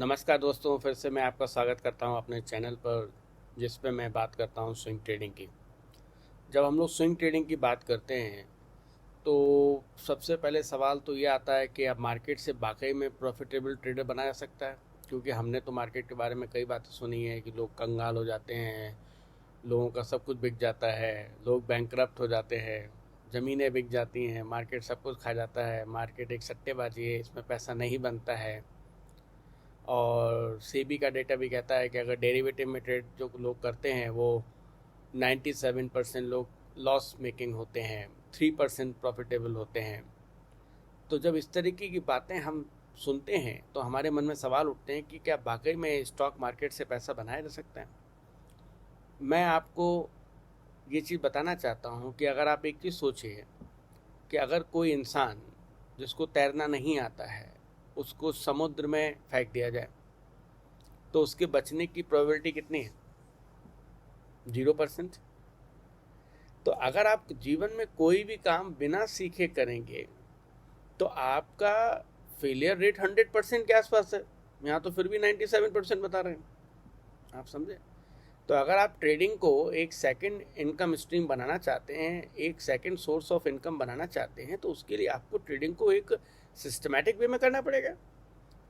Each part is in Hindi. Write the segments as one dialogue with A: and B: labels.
A: नमस्कार दोस्तों, फिर से मैं आपका स्वागत करता हूं अपने चैनल पर, जिस पे मैं बात करता हूं स्विंग ट्रेडिंग की। जब हम लोग स्विंग ट्रेडिंग की बात करते हैं तो सबसे पहले सवाल तो ये आता है कि अब मार्केट से वाकई में प्रॉफिटेबल ट्रेडर बनाया जा सकता है। क्योंकि हमने तो मार्केट के बारे में कई बातें सुनी है कि लोग कंगाल हो जाते हैं, लोगों का सब कुछ बिक जाता है, लोग बैंकरप्ट हो जाते हैं, ज़मीनें बिक जाती हैं, मार्केट सब कुछ खा जाता है, मार्केट एक सट्टेबाजी है, इसमें पैसा नहीं बनता है। और सेबी का डेटा भी कहता है कि अगर डेरिवेटिव में ट्रेड जो लोग करते हैं वो 97% लोग लॉस मेकिंग होते हैं, 3% प्रॉफिटेबल होते हैं। तो जब इस तरीके की बातें हम सुनते हैं तो हमारे मन में सवाल उठते हैं कि क्या वाकई में स्टॉक मार्केट से पैसा बनाया जा सकता है। मैं आपको ये चीज़ बताना चाहता हूँ कि अगर आप एक चीज़ सोचिए कि अगर कोई इंसान जिसको तैरना नहीं आता है उसको समुद्र में फेंक दिया जाए तो उसके बचने की प्रोबेबिलिटी कितनी है? 0%। तो अगर आप जीवन में कोई भी काम बिना सीखे करेंगे तो आपका फेलियर रेट 100% के आसपास है। यहाँ तो फिर भी 97% बता रहे हैं, आप समझे। तो अगर आप ट्रेडिंग को एक सेकंड इनकम स्ट्रीम बनाना चाहते हैं, एक सेकंड सोर्स ऑफ इनकम बनाना चाहते हैं, तो उसके लिए आपको ट्रेडिंग को एक सिस्टमैटिक वे में करना पड़ेगा।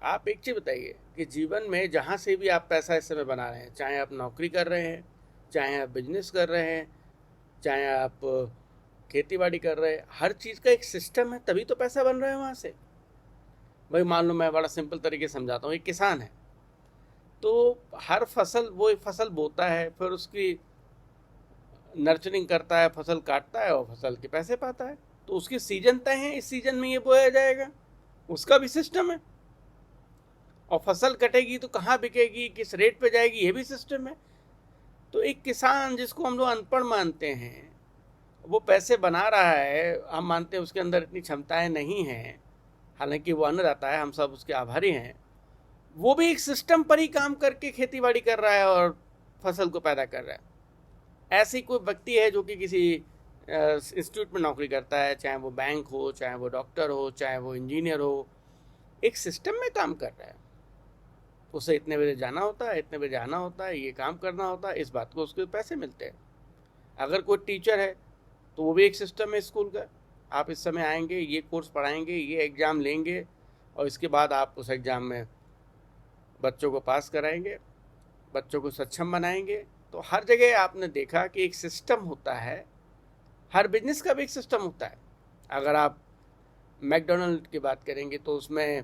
A: आप एक चीज़ बताइए कि जीवन में जहाँ से भी आप पैसा इस समय बना रहे हैं, चाहे आप नौकरी कर रहे हैं, चाहे आप बिजनेस कर रहे हैं, चाहे आप खेती बाड़ी कर रहे हैं, हर चीज़ का एक सिस्टम है, तभी तो पैसा बन रहा है वहाँ से। भाई मान लो, मैं बड़ा सिंपल तरीके से समझाता हूँ। एक किसान है तो हर फसल, वो एक फसल बोता है, फिर उसकी नर्चरिंग करता है, फसल काटता है और फसल के पैसे पाता है। तो उसके सीजन तय हैं, इस सीजन में ये बोया जाएगा, उसका भी सिस्टम है। और फसल कटेगी तो कहाँ बिकेगी, किस रेट पे जाएगी, ये भी सिस्टम है। तो एक किसान जिसको हम लोग अनपढ़ मानते हैं, वो पैसे बना रहा है, हम मानते हैं उसके अंदर इतनी क्षमताएं नहीं हैं, हालांकि वो अन्नदाता है, हम सब उसके आभारी हैं। वो भी एक सिस्टम पर ही काम करके खेती बाड़ी कर रहा है और फसल को पैदा कर रहा है। ऐसे ही कोई व्यक्ति है जो कि किसी इंस्टीट्यूट में नौकरी करता है, चाहे वो बैंक हो, चाहे वो डॉक्टर हो, चाहे वो इंजीनियर हो, एक सिस्टम में काम कर रहा है। उसे इतने बजे जाना होता है, इतने बजे आना होता है, ये काम करना होता है, इस बात को उसके पैसे मिलते हैं। अगर कोई टीचर है तो वो भी एक सिस्टम है स्कूल का। आप इस समय आएंगे, ये कोर्स पढ़ाएंगे, ये एग्ज़ाम लेंगे और इसके बाद आप उस एग्ज़ाम में बच्चों को पास कराएंगे, बच्चों को सक्षम बनाएंगे। तो हर जगह आपने देखा कि एक सिस्टम होता है, हर बिजनेस का भी एक सिस्टम होता है। अगर आप मैकडोनल्ड की बात करेंगे तो उसमें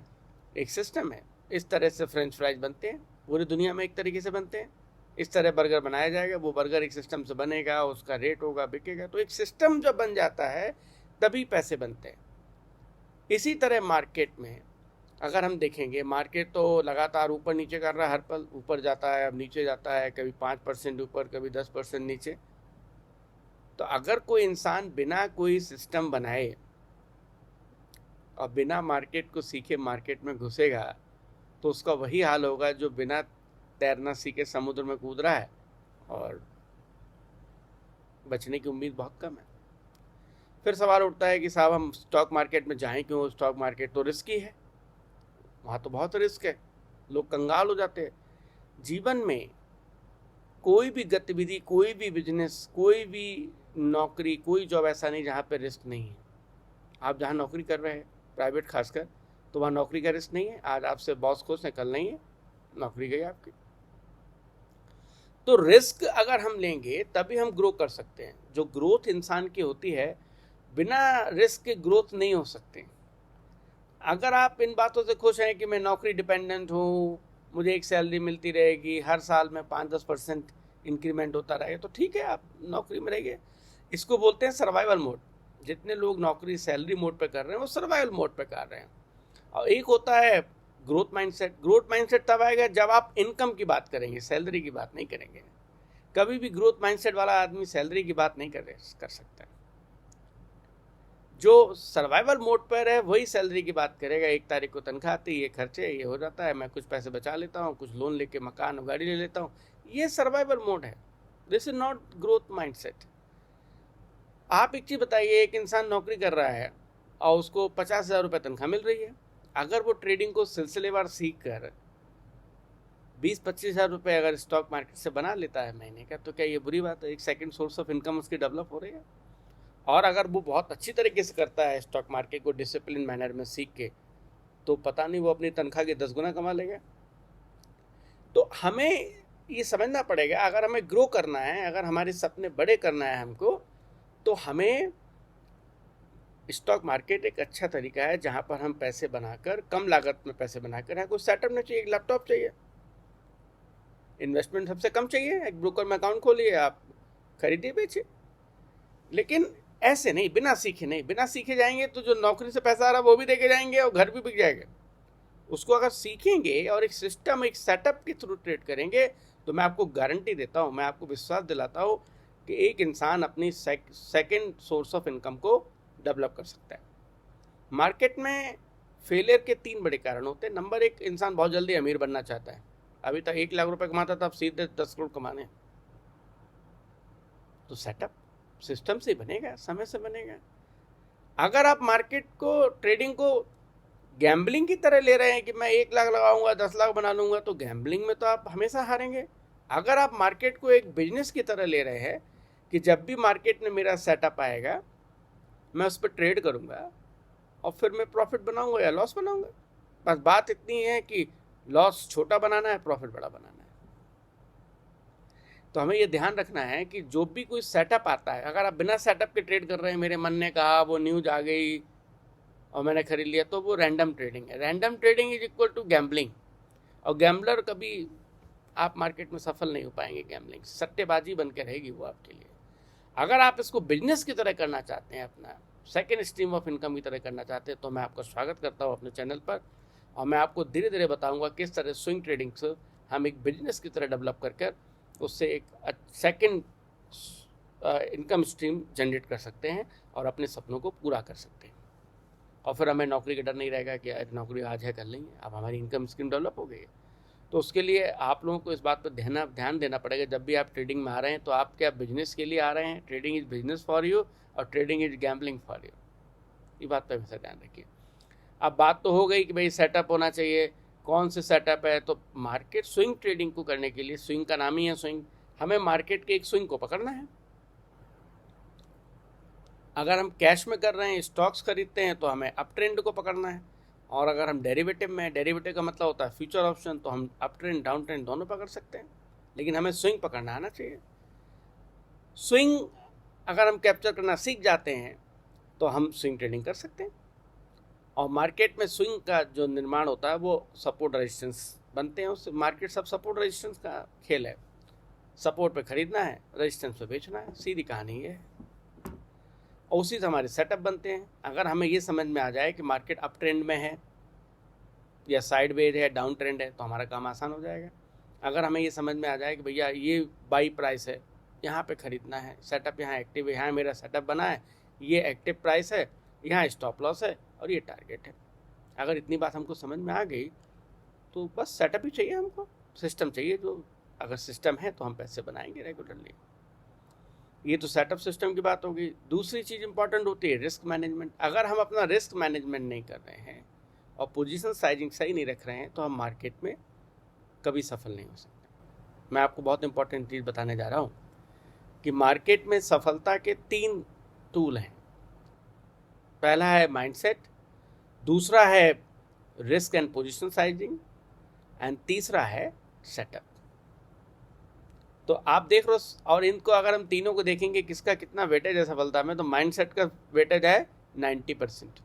A: एक सिस्टम है। इस तरह से फ्रेंच फ्राइज बनते हैं, पूरी दुनिया में एक तरीके से बनते हैं। इस तरह बर्गर बनाया जाएगा, वो बर्गर एक सिस्टम से बनेगा, उसका रेट होगा, बिकेगा। तो एक सिस्टम जब बन जाता है तभी पैसे बनते हैं। इसी तरह मार्केट में अगर हम देखेंगे, मार्केट तो लगातार ऊपर नीचे कर रहा है, हर पल ऊपर जाता है, अब नीचे जाता है, कभी 5% ऊपर, कभी 10% नीचे। तो अगर कोई इंसान बिना कोई सिस्टम बनाए और बिना मार्केट को सीखे मार्केट में घुसेगा तो उसका वही हाल होगा जो बिना तैरना सीखे समुद्र में कूद रहा है और बचने की उम्मीद बहुत कम है। फिर सवाल उठता है कि साहब हम स्टॉक मार्केट में जाएं क्यों? स्टॉक मार्केट तो रिस्की है, वहाँ तो बहुत रिस्क है, लोग कंगाल हो जाते हैं। जीवन में कोई भी गतिविधि, कोई भी बिजनेस, कोई भी नौकरी, कोई जॉब ऐसा नहीं जहाँ पे रिस्क नहीं है। आप जहाँ नौकरी कर रहे हैं, प्राइवेट खासकर, तो वहाँ नौकरी का रिस्क नहीं है। आज आपसे बॉस खुश है, कल नहीं है, नौकरी गई आपकी। तो रिस्क अगर हम लेंगे तभी हम ग्रो कर सकते हैं। जो ग्रोथ इंसान की होती है, बिना रिस्क के ग्रोथ नहीं हो सकते। अगर आप इन बातों से खुश हैं कि मैं नौकरी डिपेंडेंट हूँ, मुझे एक सैलरी मिलती रहेगी, हर साल में 5-10% इंक्रीमेंट होता रहेगा, तो ठीक है, आप नौकरी में रहिए। इसको बोलते हैं सर्वाइवल मोड। जितने लोग नौकरी सैलरी मोड पे कर रहे हैं वो सर्वाइवल मोड पे कर रहे हैं। और एक होता है ग्रोथ माइंडसेट। ग्रोथ माइंडसेट तब आएगा जब आप इनकम की बात करेंगे, सैलरी की बात नहीं करेंगे। कभी भी ग्रोथ माइंडसेट वाला आदमी सैलरी की बात नहीं कर सकता है। जो सर्वाइवल मोड पर है वही सैलरी की बात करेगा। 1 तारीख को तनख्वाह आती है, ये खर्चे, ये हो जाता है, मैं कुछ पैसे बचा लेता हूँ, कुछ लोन लेके मकान और गाड़ी ले लेता हूँ। ये सर्वाइवल मोड है, this is not growth mindset. आप एक चीज़ बताइए, एक इंसान नौकरी कर रहा है और उसको 50,000 रुपये तनख्वाह मिल रही है। अगर वो ट्रेडिंग को सिलसिलेवार सीख कर 20-25 हज़ार रुपये अगर स्टॉक मार्केट से बना लेता है महीने का, तो क्या ये बुरी बात है? एक सेकंड सोर्स ऑफ इनकम उसकी डेवलप हो रही है। और अगर वो बहुत अच्छी तरीके से करता है स्टॉक मार्केट को डिसिप्लिन मैनर में सीख के, तो पता नहीं वो अपनी तनख्वाह के 10 गुना कमा लेगा। तो हमें ये समझना पड़ेगा, अगर हमें ग्रो करना है, अगर हमारे सपने बड़े करना है हमको, तो हमें स्टॉक मार्केट एक अच्छा तरीका है जहां पर हम पैसे बनाकर, कम लागत में पैसे बनाकर, है कोई सेटअप नहीं चाहिए, एक लैपटॉप चाहिए, इन्वेस्टमेंट सबसे कम चाहिए, एक ब्रोकर में अकाउंट खोलिए, आप खरीदिए बेचिए। लेकिन ऐसे नहीं, बिना सीखे नहीं, बिना सीखे जाएंगे तो जो नौकरी से पैसा आ रहा है वो भी देके जाएंगे और घर भी बिक जाएगा। उसको अगर सीखेंगे और एक सिस्टम, एक सेटअप के थ्रू ट्रेड करेंगे, तो मैं आपको गारंटी देता हूँ, मैं आपको विश्वास दिलाता हूँ कि एक इंसान अपनी सेकंड सोर्स ऑफ इनकम को डेवलप कर सकता है। मार्केट में फेलियर के 3 बड़े कारण होते हैं। नंबर 1, इंसान बहुत जल्दी अमीर बनना चाहता है। अभी तक 1 लाख रुपए कमाता था, अब सीधे 10 करोड़ कमाने। तो सेटअप सिस्टम से बनेगा, समय से बनेगा। अगर आप मार्केट को, ट्रेडिंग को गैम्बलिंग की तरह ले रहे हैं कि मैं 1 लाख लगाऊंगा 10 लाख बना लूंगा, तो गैम्बलिंग में तो आप हमेशा हारेंगे। अगर आप मार्केट को एक बिजनेस की तरह ले रहे हैं कि जब भी मार्केट में मेरा सेटअप आएगा मैं उस पर ट्रेड करूंगा और फिर मैं प्रॉफिट बनाऊंगा या लॉस बनाऊंगा, बस बात इतनी है कि लॉस छोटा बनाना है, प्रॉफिट बड़ा बनाना है। तो हमें ये ध्यान रखना है कि जो भी कोई सेटअप आता है, अगर आप बिना सेटअप के ट्रेड कर रहे हैं, मेरे मन ने कहा, वो न्यूज आ गई और मैंने खरीद लिया, तो वो रैंडम ट्रेडिंग है। Random trading is equal to gambling. और गैम्बलर कभी आप मार्केट में सफल नहीं हो पाएंगे। गैम्बलिंग सट्टेबाजी बन के रहेगी वो आपके लिए। अगर आप इसको बिजनेस की तरह करना चाहते हैं, अपना सेकेंड स्ट्रीम ऑफ इनकम की तरह करना चाहते हैं, तो मैं आपका स्वागत करता हूँ अपने चैनल पर। और मैं आपको धीरे धीरे बताऊँगा किस तरह स्विंग ट्रेडिंग से हम एक बिजनेस की तरह डेवलप कर उससे एक सेकेंड इनकम स्ट्रीम जनरेट कर सकते हैं और अपने सपनों को पूरा कर सकते हैं। और फिर हमें नौकरी का डर नहीं रहेगा कि नौकरी आज है कर लेंगे, अब हमारी इनकम स्ट्रीम डेवलप हो गई है। तो उसके लिए आप लोगों को इस बात पर ध्यान देना पड़ेगा, जब भी आप ट्रेडिंग में आ रहे हैं तो आप क्या बिजनेस के लिए आ रहे हैं, trading is business for you और trading is gambling for you. ये बात पर हमेशा ध्यान रखिए। अब बात तो हो गई कि भाई सेटअप होना चाहिए, कौन से सेटअप है। तो मार्केट स्विंग ट्रेडिंग को करने के लिए, स्विंग का नाम ही है स्विंग, हमें मार्केट के एक स्विंग को पकड़ना है। अगर हम कैश में कर रहे हैं, स्टॉक्स खरीदते हैं, तो हमें अप ट्रेंड को पकड़ना है। और अगर हम डेरिवेटिव में, डेरिवेटिव का मतलब होता है फ्यूचर ऑप्शन, तो हम अप ट्रेंड डाउन ट्रेंड दोनों पकड़ सकते हैं। लेकिन हमें स्विंग पकड़ना आना चाहिए। स्विंग अगर हम कैप्चर करना सीख जाते हैं तो हम स्विंग ट्रेडिंग कर सकते हैं। और मार्केट में स्विंग का जो निर्माण होता है वो सपोर्ट रेजिस्टेंस बनते हैं उससे। मार्केट सब सपोर्ट रेजिस्टेंस का खेल है। सपोर्ट पे खरीदना है, रेजिस्टेंस पे बेचना है, सीधी कहानी है। और उसी से हमारे सेटअप बनते हैं। अगर हमें ये समझ में आ जाए कि मार्केट अप ट्रेंड में है या साइडवेज है, डाउन ट्रेंड है, तो हमारा काम आसान हो जाएगा। अगर हमें ये समझ में आ जाए कि भैया ये बाई प्राइस है, यहाँ पे खरीदना है, सेटअप यहाँ एक्टिव है, यहाँ मेरा सेटअप बना है, ये एक्टिव प्राइस है, यहाँ स्टॉप लॉस है और ये टारगेट है, अगर इतनी बात हमको समझ में आ गई तो बस सेटअप ही चाहिए हमको, सिस्टम चाहिए। जो अगर सिस्टम है तो हम पैसे बनाएंगे रेगुलरली। ये तो सेटअप सिस्टम की बात होगी। दूसरी चीज़ इंपॉर्टेंट होती है रिस्क मैनेजमेंट। अगर हम अपना रिस्क मैनेजमेंट नहीं कर रहे हैं और पोजीशन साइजिंग सही नहीं रख रहे हैं तो हम मार्केट में कभी सफल नहीं हो सकते। मैं आपको बहुत इंपॉर्टेंट चीज़ बताने जा रहा हूँ कि मार्केट में सफलता के 3 टूल हैं। पहला है माइंडसेट, दूसरा है risk and position sizing, and तीसरा है सेटअप। तो आप देख रहे हो, और इनको अगर हम तीनों को देखेंगे किसका कितना वेटेज है सफलता में, तो माइंडसेट का वेटेज है 90%।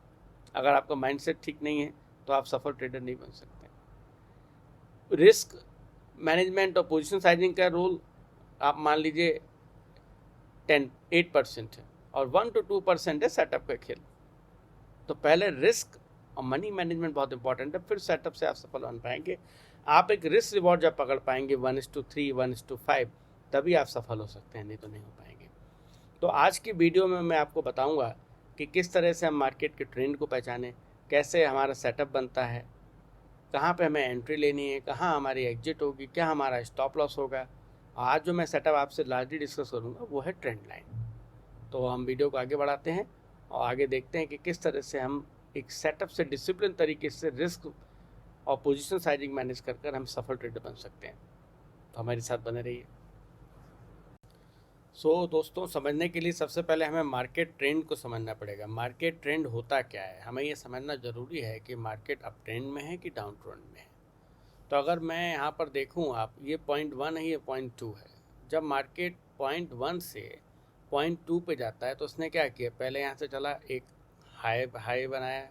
A: अगर आपका माइंडसेट ठीक नहीं है तो आप सफल ट्रेडर नहीं बन सकते। रिस्क मैनेजमेंट और पोजीशन साइजिंग का रोल आप मान लीजिए 8% है और 1 to 2% है सेटअप का खेल। तो पहले रिस्क और मनी मैनेजमेंट बहुत इंपॉर्टेंट है, फिर सेटअप से आप सफल बन पाएंगे। आप एक रिस्क रिवॉर्ड जब पकड़ पाएंगे 1:3, 1:5, तभी आप सफल हो सकते हैं, नहीं तो नहीं हो पाएंगे। तो आज की वीडियो में मैं आपको बताऊंगा कि किस तरह से हम मार्केट के ट्रेंड को पहचानें, कैसे हमारा सेटअप बनता है, कहाँ पे हमें एंट्री लेनी है, कहाँ हमारी एग्जिट होगी, क्या हमारा स्टॉप लॉस होगा। आज जो मैं सेटअप आपसे लार्जली डिस्कस करूँगा वो है ट्रेंड लाइन। तो हम वीडियो को आगे बढ़ाते हैं और आगे देखते हैं कि किस तरह से हम एक सेटअप से डिसिप्लिन तरीके से रिस्क और पोजीशन साइजिंग मैनेज कर कर हम सफल ट्रेडर बन सकते हैं। तो हमारे साथ बने रहिए। दोस्तों, समझने के लिए सबसे पहले हमें मार्केट ट्रेंड को समझना पड़ेगा। मार्केट ट्रेंड होता क्या है, हमें ये समझना ज़रूरी है कि मार्केट अप ट्रेंड में है कि डाउन ट्रेंड में है। तो अगर मैं यहाँ पर देखूँ, आप ये पॉइंट 1 है, ये पॉइंट 2 है। जब मार्केट पॉइंट 1 से पॉइंट 2 पे जाता है तो उसने क्या किया, पहले यहाँ से चला, एक हाई बनाया,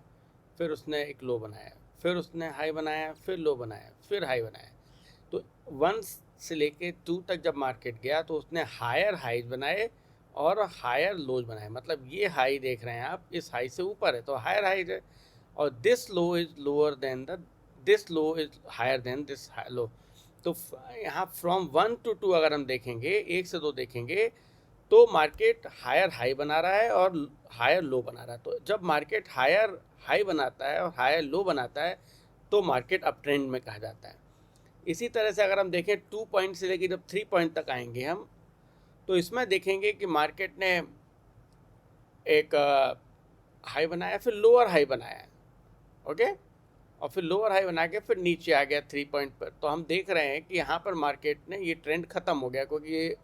A: फिर उसने एक लो बनाया, फिर उसने हाई बनाया, फिर लो बनाया, फिर हाई बनाया। तो 1 से लेके 2 तक जब मार्केट गया तो उसने हायर हाईज बनाए और हायर लोज बनाए। मतलब ये हाई देख रहे हैं आप, इस हाई से ऊपर है तो हायर हाईज है, और this low is lower than this low is higher than this low. तो यहाँ फ्रॉम 1 to 2 अगर हम देखेंगे, 1 से 2 देखेंगे, तो मार्केट हायर हाई बना रहा है और हायर लो बना रहा है। तो जब मार्केट हायर हाई बनाता है और हायर लो बनाता है तो मार्केट अप ट्रेंड में कहा जाता है। इसी तरह से अगर हम देखें 2 पॉइंट से लेकर जब 3 पॉइंट तक आएंगे हम, तो इसमें देखेंगे कि मार्केट ने एक हाई बनाया, फिर लोअर हाई बनाया, ओके, और फिर लोअर हाई बना के फिर नीचे आ गया 3 पॉइंट पर। तो हम देख रहे हैं कि यहाँ पर मार्केट ने ये ट्रेंड ख़त्म हो गया, क्योंकि ये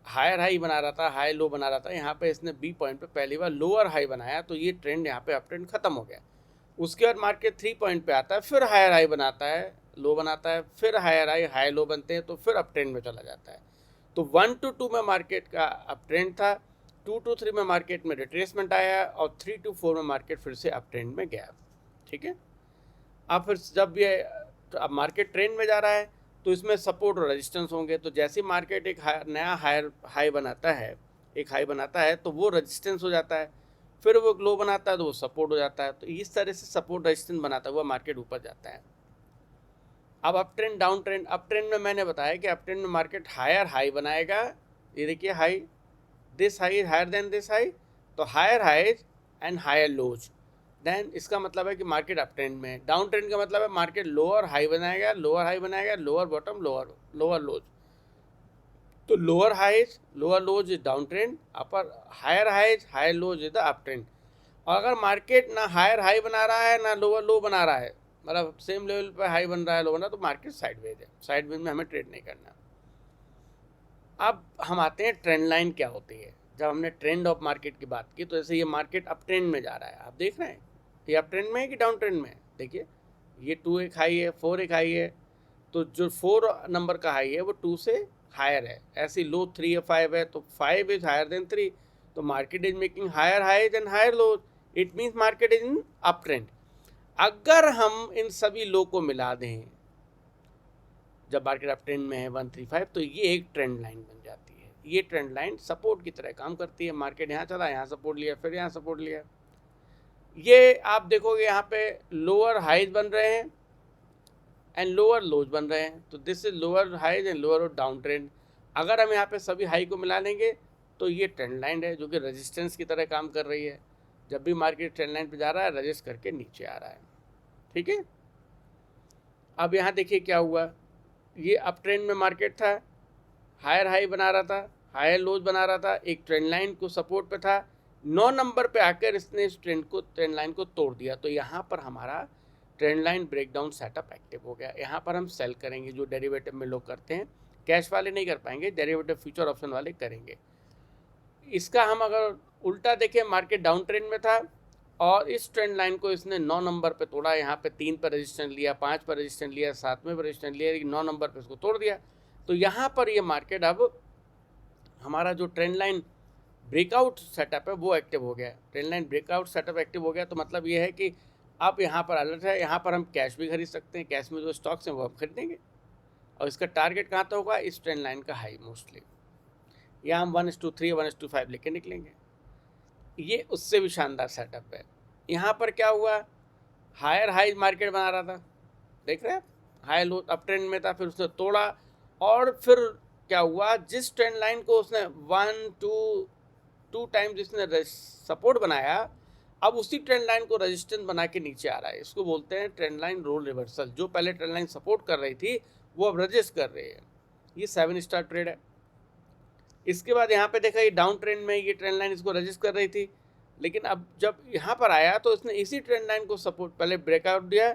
A: हायर हाई बना रहा था, हाई लो बना रहा था। यहाँ पे इसने बी पॉइंट पे पहली बार लोअर हाई बनाया, तो ये ट्रेंड यहाँ पे अप ट्रेंड ख़त्म हो गया। उसके बाद मार्केट 3 पॉइंट पे आता है, फिर हायर हाई बनाता है, लो बनाता है, फिर हायर हाई, हाई लो बनते हैं, तो फिर अप ट्रेंड में चला जाता है। तो 1 to 2 में मार्केट का अप ट्रेंड था, 2 to 3 में मार्केट में रिट्रेसमेंट आया, और 3 to 4 में मार्केट फिर से अप ट्रेंड में गया। ठीक है। अब फिर जब ये अब मार्केट ट्रेंड में जा रहा है तो इसमें सपोर्ट और रेजिस्टेंस होंगे। तो जैसे मार्केट एक नया हायर हाई बनाता है, एक हाई बनाता है, तो वो रेजिस्टेंस हो जाता है, फिर वो लो बनाता है तो वो सपोर्ट हो जाता है। तो इस तरह से सपोर्ट रेजिस्टेंस बनाता हुआ मार्केट ऊपर जाता है। अब up trend down trend. Up trend में मैंने बताया कि अप ट्रेंड में मार्केट हायर हाई बनाएगा, ये देखिए high, this high is higher than this high, तो higher highs and higher lows, then इसका मतलब है कि मार्केट अप ट्रेंड में है। डाउन ट्रेंड का मतलब है मार्केट लोअर हाई बनाएगा, लोअर बॉटम, लोअर लोज। तो lower highs lower lows is down trend, upper higher highs higher lows is the up trend. और अगर मार्केट ना हायर हाई बना रहा है ना लोअर लो बना रहा है, मतलब सेम लेवल पे हाई बन रहा है, लो बन रहा है, तो मार्केट साइडवेज है। साइडवेज में हमें ट्रेड नहीं करना। अब हम आते हैं ट्रेंड लाइन क्या होती है। जब हमने ट्रेंड ऑफ मार्केट की बात की, तो जैसे ये मार्केट अप ट्रेंड में जा रहा है, आप देख रहे हैं ये अप ट्रेंड में है कि डाउन ट्रेंड में है। देखिए ये 2 एक हाई है, 4 एक हाई है, तो जो 4 नंबर का हाई है वो 2 से हायर है। ऐसे लो 3 या 5 है, तो 5 इज हायर देन 3, तो market is making higher highs and higher low, it means market is in up trend. अगर हम इन सभी लो को मिला दें जब मार्केट अप ट्रेंड में है 135, तो ये एक ट्रेंड लाइन बन जाती है। ये ट्रेंड लाइन सपोर्ट की तरह काम करती है। मार्केट यहाँ चला, यहाँ सपोर्ट लिया, फिर यहाँ सपोर्ट लिया। ये आप देखोगे यहाँ पे लोअर हाईज बन रहे हैं एंड लोअर लोज बन रहे हैं, तो this is lower highs and lower down trend. अगर हम यहाँ पे सभी हाई को मिला लेंगे तो ये ट्रेंड लाइन है, जो कि रेजिस्टेंस की तरह काम कर रही है। जब भी मार्केट ट्रेंड लाइन पे जा रहा है, रजिस्ट करके नीचे आ रहा है। ठीक है। अब यहाँ देखिए क्या हुआ, ये अप ट्रेंड में मार्केट था, हायर हाई बना रहा था, हायर लोज बना रहा था, एक ट्रेंड लाइन को सपोर्ट पे था, 9 नंबर पे आकर इसने इस ट्रेंड लाइन को तोड़ दिया। तो यहाँ पर हमारा trend line breakdown setup active हो गया। यहाँ पर हम सेल करेंगे, जो डेरिवेटिव में लोग करते हैं। कैश वाले नहीं कर पाएंगे, डेरिवेटिव फ्यूचर ऑप्शन वाले करेंगे। इसका हम अगर उल्टा देखें, मार्केट डाउन ट्रेंड में था और इस ट्रेंड लाइन को इसने 9 नंबर पे तोड़ा। यहाँ पे 3 पर रेजिस्टेंस लिया, 5 पर रेजिस्टेंस लिया, 7वें पर रेजिस्टेंस लिया, लेकिन 9 नंबर पे इसको तोड़ दिया। तो यहाँ पर ये मार्केट अब हमारा जो ट्रेंड लाइन ब्रेकआउट सेटअप है वो एक्टिव हो गया। Trend line breakout setup active हो गया, तो मतलब ये है कि अब यहाँ पर अलर्ट है। यहाँ पर हम कैश भी खरीद सकते हैं, कैश में जो स्टॉक्स हैं वो हम खरीदेंगे, और इसका टारगेट कहाँ तक होगा, इस ट्रेंड लाइन का हाई मोस्टली। या हम 1:3 1:5 लेके निकलेंगे। ये उससे भी शानदार सेटअप है। यहाँ पर क्या हुआ, हायर हाई मार्केट बना रहा था, देख रहे हैं आप, हाई लो अप ट्रेंड में था, फिर उसने तोड़ा, और फिर क्या हुआ, जिस ट्रेंड लाइन को उसने 2 टाइम जिसने सपोर्ट बनाया, अब उसी ट्रेंड लाइन को रेजिस्टेंस बना के नीचे आ रहा है। इसको बोलते हैं ट्रेंड लाइन रोल रिवर्सल। जो पहले ट्रेंड लाइन सपोर्ट कर रही थी वो अब रजिस्ट कर रही है। ये 7 स्टार ट्रेड है। इसके बाद यहाँ पे देखा, ये डाउन ट्रेंड में ये ट्रेंड लाइन इसको रजिस्ट कर रही थी, लेकिन अब जब यहाँ पर आया तो इसने इसी ट्रेंड लाइन को सपोर्ट, पहले ब्रेकआउट दिया,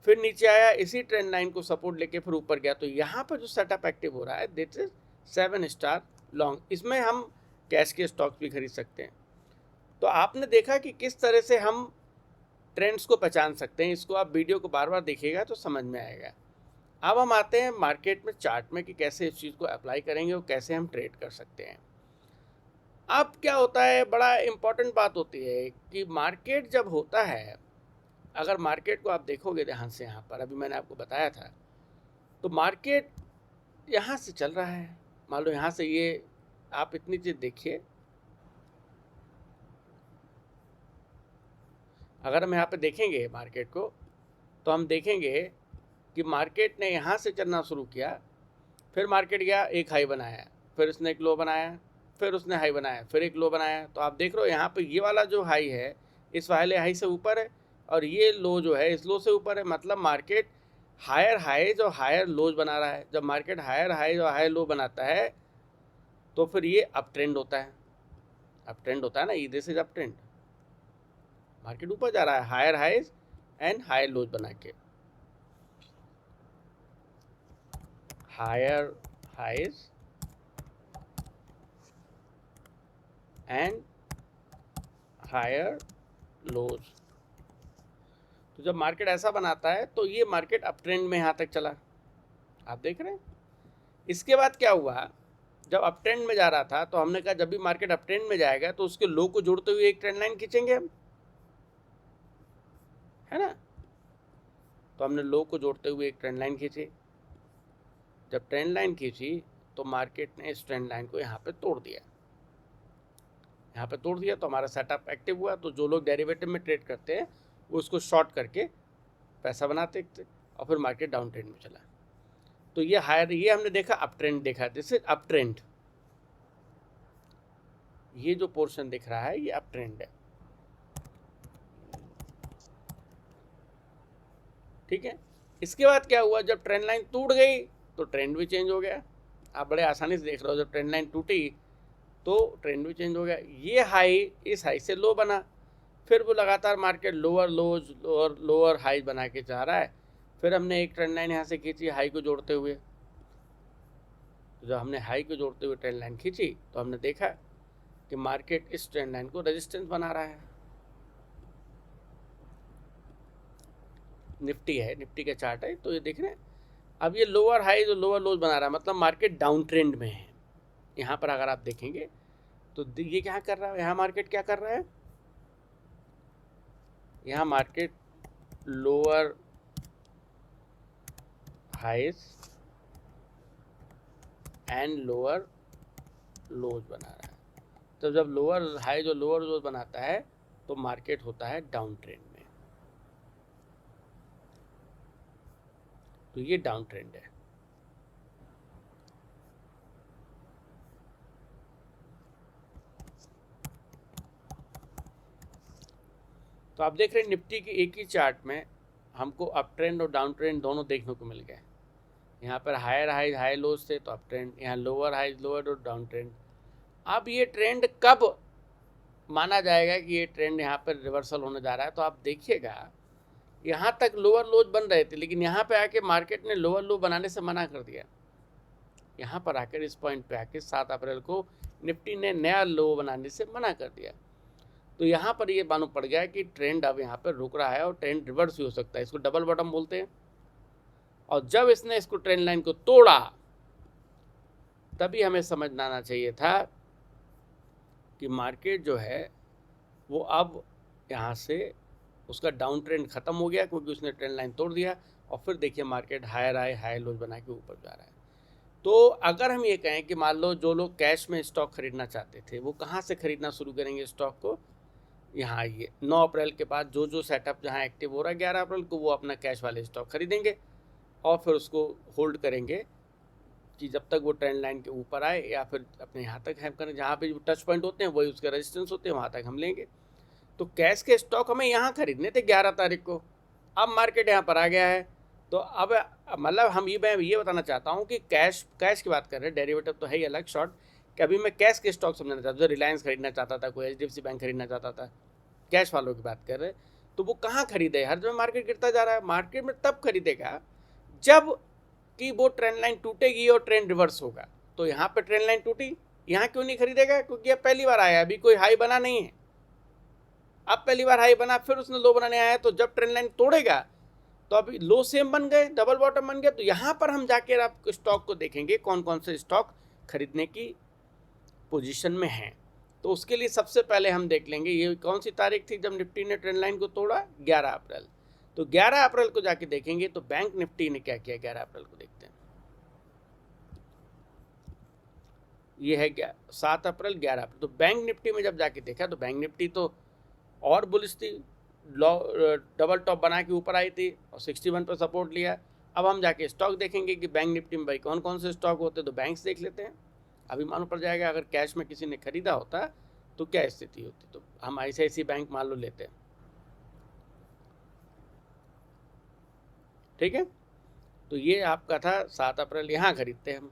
A: फिर नीचे आया, इसी ट्रेंड लाइन को सपोर्ट लेके फिर ऊपर गया। तो यहाँ पर जो सेटअप एक्टिव हो रहा है दिस इज 7 स्टार लॉन्ग। इसमें हम कैश के स्टॉक्स भी खरीद सकते हैं। तो आपने देखा कि किस तरह से हम ट्रेंड्स को पहचान सकते हैं। इसको आप वीडियो को बार बार देखिएगा तो समझ में आएगा। अब हम आते हैं मार्केट में चार्ट में कि कैसे इस चीज़ को अप्लाई करेंगे और कैसे हम ट्रेड कर सकते हैं। अब क्या होता है, बड़ा इम्पॉर्टेंट बात होती है कि मार्केट जब होता है, अगर मार्केट को आप देखोगे ध्यान से, यहाँ पर अभी मैंने आपको बताया था, तो मार्केट यहाँ से चल रहा है। मान लो यहाँ से ये आप इतनी चीज़ देखिए, अगर हम यहाँ पे देखेंगे मार्केट को तो हम देखेंगे कि मार्केट ने यहाँ से चलना शुरू किया, फिर मार्केट गया, एक हाई बनाया, फिर उसने एक लो बनाया, फिर उसने हाई बनाया, फिर एक लो बनाया। तो आप देख रहे हो यहाँ पे ये वाला जो हाई है इस वाले हाई से ऊपर है और ये लो जो है इस लो से ऊपर है। मतलब मार्केट हायर हाईज और हायर लोज बना रहा है। जब मार्केट हायर हाईज और हायर लो बनाता है तो फिर ये अप ट्रेंड होता है। अप ट्रेंड होता है ना, this is up trend. Market ऊपर जा रहा है higher highs and higher lows बना के, higher highs and higher lows. तो जब मार्केट ऐसा बनाता है तो ये मार्केट अप ट्रेंड में यहाँ तक चला, आप देख रहे हैं। इसके बाद क्या हुआ, जब अप ट्रेंड में जा रहा था तो हमने कहा जब भी मार्केट अप ट्रेंड में जाएगा तो उसके लो को जोड़ते हुए एक ट्रेंड लाइन खींचेंगे हम, है ना। तो हमने लो को जोड़ते हुए एक ट्रेंड लाइन खींची। जब ट्रेंड लाइन खींची तो मार्केट ने इस ट्रेंड लाइन को यहाँ पे तोड़ दिया। यहाँ पे तोड़ दिया तो हमारा सेटअप एक्टिव हुआ। तो जो लोग डेरिवेटिव में ट्रेड करते हैं वो उसको शॉर्ट करके पैसा बनाते थे और फिर मार्केट डाउन ट्रेंड में चला। तो ये हायर, ये हमने देखा अप ट्रेंड देखा, दिस इज अप ट्रेंड। ये जो पोर्शन दिख रहा है ये अप ट्रेंड है, ठीक है। इसके बाद क्या हुआ, जब ट्रेंड लाइन टूट गई तो ट्रेंड भी चेंज हो गया। आप बड़े आसानी से देख रहे हो, जब ट्रेंड लाइन टूटी तो ट्रेंड भी चेंज हो गया। ये हाई इस हाई से लो बना, फिर वो लगातार मार्केट लोअर लोज लोअर लोअर हाई बना के जा रहा है। फिर हमने एक ट्रेंड लाइन यहाँ से खींची हाई को जोड़ते हुए। तो जब हमने हाई को जोड़ते हुए ट्रेंड लाइन खींची तो हमने देखा कि मार्केट इस ट्रेंड लाइन को रेजिस्टेंस बना रहा है। निफ्टी है, निफ्टी का चार्ट है, तो ये देख रहे हैं। अब ये लोअर हाई जो लोअर लोज बना रहा है, मतलब मार्केट डाउन ट्रेंड में है। यहाँ पर अगर आप देखेंगे तो ये क्या कर रहा है, यहाँ मार्केट क्या कर रहा है, यहाँ market lower highs and lower lows बना रहा है। तो जब लोअर हाइज और लोअर लोज बनाता है तो मार्केट होता है डाउन ट्रेंड में। तो ये डाउन ट्रेंड है। तो आप देख रहे हैं निफ्टी की एक ही चार्ट में हमको अप ट्रेंड और डाउन ट्रेंड दोनों देखने को मिल गए। यहाँ पर हायर हाई हाई लोज थे तो अप ट्रेंड, यहाँ लोअर हाई लोअर और डाउन ट्रेंड। अब ये ट्रेंड कब माना जाएगा कि ये ट्रेंड यहाँ पर रिवर्सल होने जा रहा है, तो आप देखिएगा यहाँ तक लोअर लोज बन रहे थे, लेकिन यहाँ पे आके मार्केट ने लोअर लो बनाने से मना कर दिया। यहाँ पर आकर इस पॉइंट पे आके 7 अप्रैल को निफ्टी ने नया लो बनाने से मना कर दिया। तो यहाँ पर ये मालूम पड़ गया कि ट्रेंड अब यहाँ पर रुक रहा है और ट्रेंड रिवर्स भी हो सकता है। इसको डबल बॉटम बोलते हैं। और जब इसने इसको ट्रेंड लाइन को तोड़ा तभी हमें समझ आना चाहिए था कि मार्केट जो है वो अब यहाँ से उसका डाउन ट्रेंड खत्म हो गया, क्योंकि उसने ट्रेंड लाइन तोड़ दिया। और फिर देखिए मार्केट हायर हाई हाई लोज बना के ऊपर जा रहा है। तो अगर हम ये कहें कि मान लो जो लोग कैश में स्टॉक खरीदना चाहते थे वो कहाँ से खरीदना शुरू करेंगे स्टॉक को, यहाँ आइए 9 अप्रैल के बाद जो जो सेटअप जहाँ एक्टिव हो रहा है 11 अप्रैल को वो अपना कैश वाले स्टॉक खरीदेंगे और फिर उसको होल्ड करेंगे कि जब तक वो ट्रेंड लाइन के ऊपर आए, या फिर अपने यहाँ तक हम करें जहाँ पे टच पॉइंट होते हैं वही उसके रेजिस्टेंस होते हैं, वहाँ तक हम लेंगे। तो कैश के स्टॉक हमें यहाँ खरीदने थे 11 तारीख को। अब मार्केट यहाँ पर आ गया है तो अब मतलब मैं ये बताना चाहता हूँ कि कैश की बात कर रहे हैं, डेरिवेटिव तो है ही अलग शॉर्ट। कि अभी मैं कैश के स्टॉक समझाना चाहता हूँ। जो रिलायंस खरीदना चाहता था, कोई HDFC बैंक खरीदना चाहता था, कैश वालों की बात कर रहे हैं, तो वो कहाँ खरीदे? हर जगह मार्केट गिरता जा रहा है, मार्केट में तब खरीदेगा जब कि वो ट्रेंड लाइन टूटेगी और ट्रेंड रिवर्स होगा। तो यहाँ पे ट्रेंड लाइन टूटी, यहाँ क्यों नहीं खरीदेगा? क्योंकि अब पहली बार आया, अभी कोई हाई बना नहीं है। अब पहली बार हाई बना, फिर उसने लो बनाने आया, तो जब ट्रेंड लाइन तोड़ेगा तो अभी लो सेम बन गए, डबल बॉटम बन गया। तो यहाँ पर हम जाकर आप स्टॉक को देखेंगे कौन कौन से स्टॉक खरीदने की पोजीशन में हैं। तो उसके लिए सबसे पहले हम देख लेंगे ये कौन सी तारीख थी जब निफ्टी ने ट्रेंड लाइन को तोड़ा, 11 अप्रैल। तो 11 अप्रैल को जाके देखेंगे तो बैंक निफ्टी ने क्या किया। 11 अप्रैल को देखते हैं, ये है 7 अप्रैल 11 अप्रैल। तो बैंक निफ्टी में जब जाके देखा तो बैंक निफ्टी तो और बुलिश थी, डबल टॉप बना के ऊपर आई थी और 61 पर सपोर्ट लिया। अब हम जाके स्टॉक देखेंगे कि बैंक निफ्टी में भाई कौन कौन से स्टॉक होते हैं। तो बैंक्स देख लेते हैं, अभी मालूम पड़ जाएगा अगर कैश में किसी ने खरीदा होता तो क्या स्थिति होती। तो हम ICICI बैंक मान लो लेते हैं, ठीक है। तो ये आपका था 7 अप्रैल, यहाँ खरीदते हैं हम।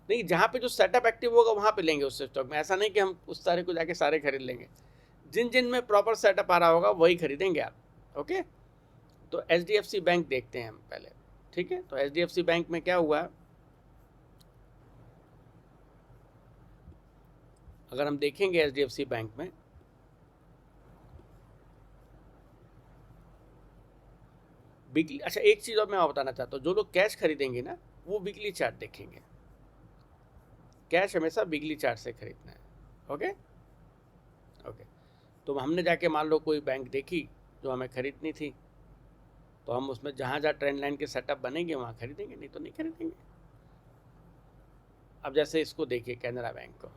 A: नहीं, जहाँ पे जो सेटअप एक्टिव होगा वहाँ पे लेंगे उस स्टॉक में। ऐसा नहीं कि हम उस सारे को जाके सारे खरीद लेंगे, जिन जिन में प्रॉपर सेटअप आ रहा होगा वही खरीदेंगे आप। ओके, तो HDFC बैंक देखते हैं हम पहले, ठीक है। तो HDFC बैंक में क्या हुआ, अगर हम देखेंगे HDFC बैंक में वीकली, अच्छा एक चीज़ और मैं बताना चाहता हूँ, जो लोग कैश खरीदेंगे ना वो वीकली चार्ट देखेंगे। कैश हमेशा वीकली चार्ट से खरीदना है। Okay okay. तो हमने जाके मान लो कोई बैंक देखी जो हमें खरीदनी थी, तो हम उसमें जहाँ जहाँ ट्रेंड लाइन के सेटअप बनेंगे वहाँ खरीदेंगे, नहीं तो नहीं खरीदेंगे। अब जैसे इसको देखिए कैनरा बैंक को,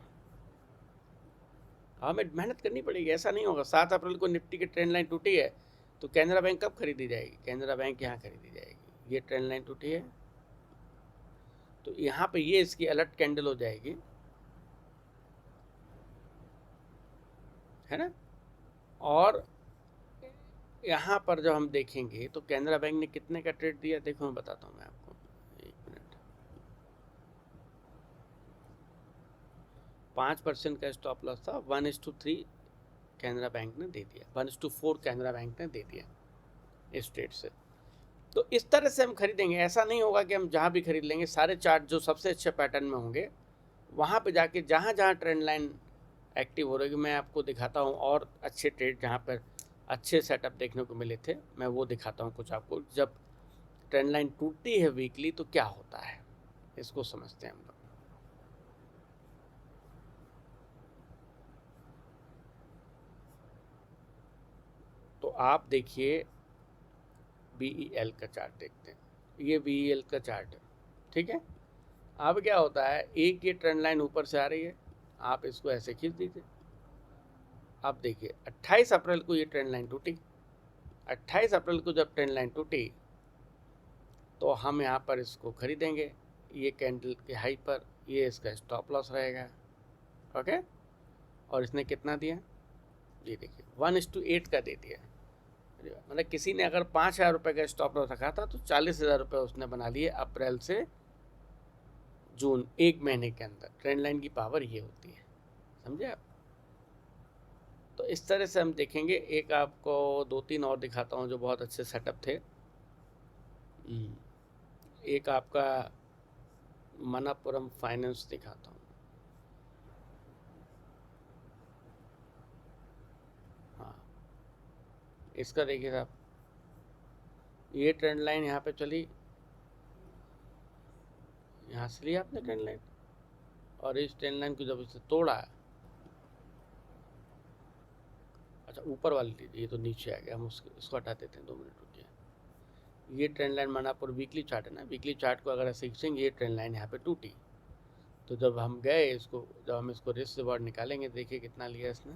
A: हमें मेहनत करनी पड़ेगी, ऐसा नहीं होगा। 7 अप्रैल को निफ्टी की ट्रेंड लाइन टूटी है तो कैनरा बैंक कब खरीदी जाएगी? कैनरा बैंक यहाँ खरीदी जाएगी, ये ट्रेंड लाइन टूटी है तो यहाँ पे ये इसकी अलर्ट कैंडल हो जाएगी, है ना। और यहाँ पर जब हम देखेंगे तो कैनरा बैंक ने कितने का ट्रेड दिया, देखो मैं बताता हूँ मैं आपको, एक मिनट। 5% का स्टॉप लॉस था, 1:3 कैनरा बैंक ने दे दिया, 1:4 कैनरा बैंक ने दे दिया इस ट्रेड से। तो इस तरह से हम खरीदेंगे, ऐसा नहीं होगा कि हम जहाँ भी खरीद लेंगे। सारे चार्ट जो सबसे अच्छे पैटर्न में होंगे वहाँ पे जाके जहाँ जहाँ ट्रेंड लाइन एक्टिव हो रही है, मैं आपको दिखाता हूँ और अच्छे ट्रेड जहाँ पर अच्छे सेटअप देखने को मिले थे, मैं वो दिखाता हूँ कुछ आपको। जब ट्रेंड लाइन टूटती है वीकली तो क्या होता है, इसको समझते हैं हम लोग। तो आप देखिए BEL का चार्ट देखते हैं, ये BEL का चार्ट है, ठीक है। अब क्या होता है, एक ये ट्रेंड लाइन ऊपर से आ रही है, आप इसको ऐसे खींच दीजिए। अब देखिए 28 अप्रैल को ये ट्रेंड लाइन टूटी। 28 अप्रैल को जब ट्रेंड लाइन टूटी तो हम यहाँ पर इसको खरीदेंगे, ये कैंडल के हाई पर, ये इसका स्टॉप लॉस रहेगा। ओके, और इसने कितना दिया, ये देखिए 1:8 का दे दिया। मतलब किसी ने अगर 5,000 रुपये का स्टॉप लॉस रखा था तो 40,000 रुपये उसने बना लिए अप्रैल से जून, एक महीने के अंदर। ट्रेंड लाइन की पावर ये होती है, समझे आप। तो इस तरह से हम देखेंगे। एक आपको 2-3 और दिखाता हूँ जो बहुत अच्छे सेटअप थे। एक आपका मनापुरम फाइनेंस दिखाता हूँ। हाँ, इसका देखिए साहब, ये ट्रेंड लाइन यहाँ पे चली, यहाँ से लिया आपने ट्रेंड लाइन, और इस ट्रेंड लाइन को जब इसे तोड़ा, अच्छा ऊपर वाली लीजिए, ये तो नीचे आ गया, हम इसको हटा देते हैं, 2 मिनट रुकिए। ये ट्रेंड लाइन मनापुर वीकली चार्ट है ना, वीकली चार्ट को अगर ऐसे खींचेंगे, ये ट्रेंड लाइन यहाँ पे टूटी। तो जब हम गए इसको, जब हम इसको रिस्क रिवॉर्ड निकालेंगे, देखिए कितना लिया इसने,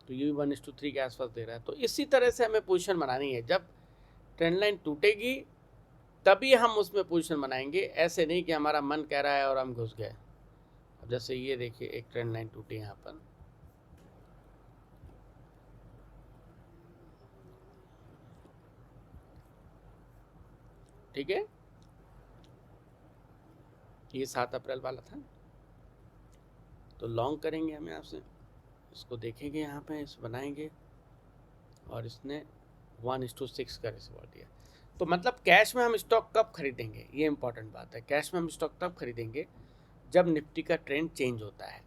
A: तो ये भी 1:3 के आसपास दे रहा है। तो इसी तरह से हमें पोजीशन बनानी है, जब ट्रेंड लाइन टूटेगी तभी हम उसमें पोजीशन बनाएंगे, ऐसे नहीं कि हमारा मन कह रहा है और हम घुस गए। अब जैसे ये देखिए एक ट्रेंड लाइन टूटी यहाँ पर, ठीक है। ये 7 अप्रैल वाला था। तो लॉन्ग करेंगे हम यहाँ से, इसको देखेंगे यहाँ पे, इस बनाएंगे और इसने 1:6 का रिस्पॉन्स दिया। तो मतलब कैश में हम स्टॉक कब खरीदेंगे, ये इंपॉर्टेंट बात है। कैश में हम स्टॉक तब खरीदेंगे जब निफ्टी का ट्रेंड चेंज होता है,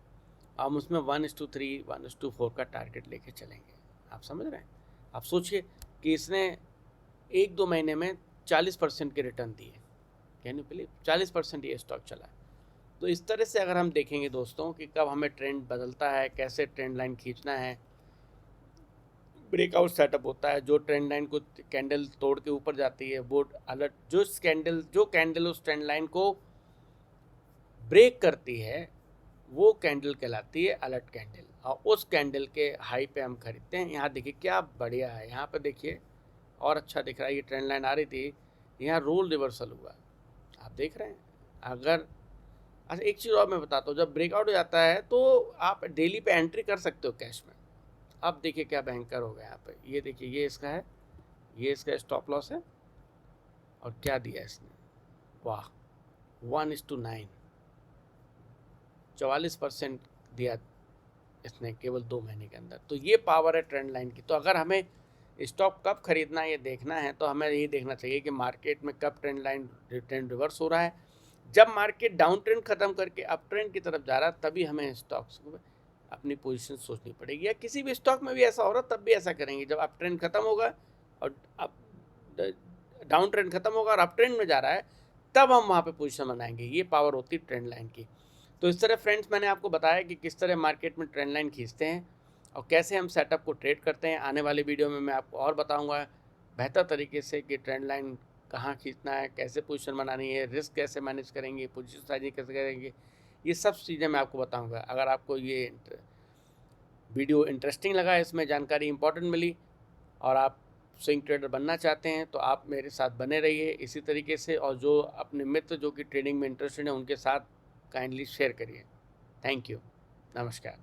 A: हम उसमें 1:3 1:4 का टारगेट लेके चलेंगे। आप समझ रहे हैं? आप सोचिए कि इसने 1-2 महीने में 40% के रिटर्न दिए, कैन यू बिलीव? 40% ये स्टॉक चला। तो इस तरह से अगर हम देखेंगे दोस्तों कि कब हमें ट्रेंड बदलता है, कैसे ट्रेंड लाइन खींचना है, ब्रेकआउट सेटअप होता है, जो ट्रेंड लाइन को कैंडल तोड़ के ऊपर जाती है वो अलर्ट, जो कैंडल उस ट्रेंड लाइन को ब्रेक करती है वो कैंडल कहलाती है अलर्ट कैंडल, और उस कैंडल के हाई पे हम खरीदते हैं। यहाँ देखिए क्या बढ़िया है, यहाँ पे देखिए और अच्छा दिख रहा है। ये ट्रेंड लाइन आ रही थी, यहाँ रोल रिवर्सल हुआ, आप देख रहे हैं। अगर अच्छा एक चीज़ और मैं बताता हूँ, जब ब्रेकआउट हो जाता है तो आप डेली पे एंट्री कर सकते हो कैश में। अब देखिए क्या भयंकर हो गया यहाँ पे, ये देखिए ये इसका है, ये इसका स्टॉप लॉस है, और क्या दिया इसने, वाह 1:9, 44% दिया इसने केवल 2 महीने के अंदर। तो ये पावर है ट्रेंड लाइन की। तो अगर हमें स्टॉक कब खरीदना है ये देखना है तो हमें ये देखना चाहिए कि मार्केट में कब ट्रेंड रिवर्स हो रहा है। जब मार्केट डाउन ट्रेंड खत्म करके अप ट्रेंड की तरफ जा रहा है तभी हमें स्टॉक्स को अपनी पोजीशन सोचनी पड़ेगी, या किसी भी स्टॉक में भी ऐसा हो रहा तब भी ऐसा करेंगे। जब अप ट्रेंड खत्म होगा और अप डाउन ट्रेंड खत्म होगा और अप ट्रेंड में जा रहा है तब हम वहाँ पे पोजीशन बनाएंगे। ये पावर होती है ट्रेंड लाइन की। तो इस तरह फ्रेंड्स मैंने आपको बताया कि किस तरह मार्केट में ट्रेंड लाइन खींचते हैं और कैसे हम सेटअप को ट्रेड करते हैं। आने वाले वीडियो में मैं आपको और बताऊंगा बेहतर तरीके से कि ट्रेंड लाइन कहाँ खींचना है, कैसे पोजीशन बनानी है, रिस्क कैसे मैनेज करेंगे, पोजीशन साइजिंग कैसे करेंगे, ये सब चीज़ें मैं आपको बताऊंगा। अगर आपको ये वीडियो इंटरेस्टिंग लगा, इसमें जानकारी इंपॉर्टेंट मिली और आप स्विंग ट्रेडर बनना चाहते हैं तो आप मेरे साथ बने रहिए इसी तरीके से, और जो अपने मित्र जो कि ट्रेडिंग में इंटरेस्टेड हैं उनके साथ काइंडली शेयर करिए। थैंक यू, नमस्कार।